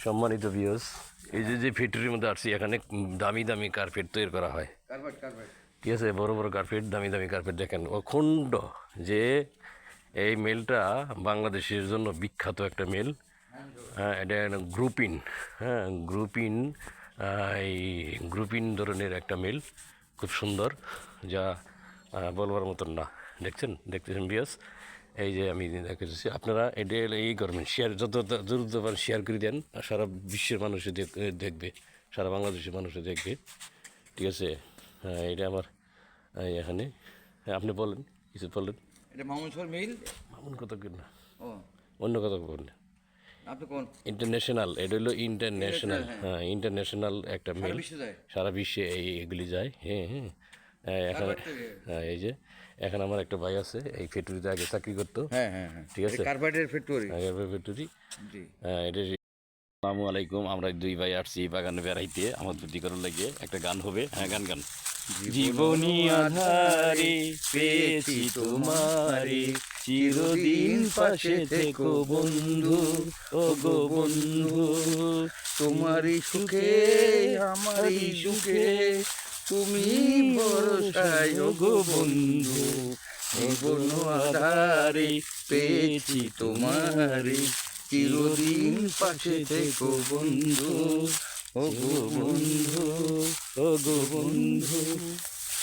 সম্মানিত ভিউয়ার্স, এই যে ফ্যাক্টরির মধ্যে আসছি, এখানে দামি দামি কার্পেট তৈরি করা হয়। ঠিক আছে, বড় বড় কার্পেট, দামি দামি কার্পেট। দেখেন অখণ্ড যে এই মেলটা বাংলাদেশের জন্য বিখ্যাত একটা মেল। হ্যাঁ, এটা গ্রুপিন। হ্যাঁ, গ্রুপিন, এই গ্রুপিন ধরনের একটা মেল, খুব সুন্দর, যা বলবার মতন না। দেখতেছেন ভিউয়ার্স, এই যে আমি দেখেছি, আপনারা এটা এই করবেন, শেয়ার যত দ্রুত পারেন শেয়ার করে দেন, আর সারা বিশ্বের মানুষে দেখবে, সারা বাংলাদেশের মানুষে দেখবে। ঠিক আছে, হ্যাঁ, এটা আমার এখানে। হ্যাঁ, আপনি বলেন, কিছু বলেন। এটা মামুনসর মিল। মামুন কথা কেন, ও অন্য কথা বলেন। আপনি কোন ইন্টারন্যাশনাল, এটা হলো ইন্টারন্যাশনাল। হ্যাঁ, ইন্টারন্যাশনাল একটা সারা মিল, বিশ্বে যায়। সারা বিশ্বে এগুলি যায়। হ্যাঁ হ্যাঁ, এখানে। কারবার থেকে। হ্যাঁ, এই যে এখানে আমার একটা ভাই আছে, এই ফ্যাক্টরিতে আগে চাকরি করতো। হ্যাঁ হ্যাঁ হ্যাঁ, ঠিক আছে, কার্বাইডের ফ্যাক্টরি। ফ্যাক্টরি। জি। হ্যাঁ, এটা। আসসালামু আলাইকুম, আমরা দুই ভাই আসছি বাগানে বেড়াইতে, আমার প্রতি করার লাগিয়ে একটা গান হবে। হ্যাঁ, গান। জীবনী আধারে পেয়েছি তোমারে, চিরদিন পাশে থেকো বন্ধু, ও গো বন্ধু। তোমারই সুখে আমারই সুখে, তুমি ভরসায় ও গো বন্ধু। জীবন আধারে পেয়েছি তোমারে, চিরদিন পাশে থেকো বন্ধু, ও গো বন্ধু। ও গো বন্ধু।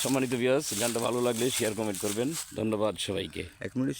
সম্মানিত ভিউয়ার্স, গানটা ভালো লাগলে শেয়ার কমেন্ট করবেন। ধন্যবাদ সবাইকে। 1 মিনিট।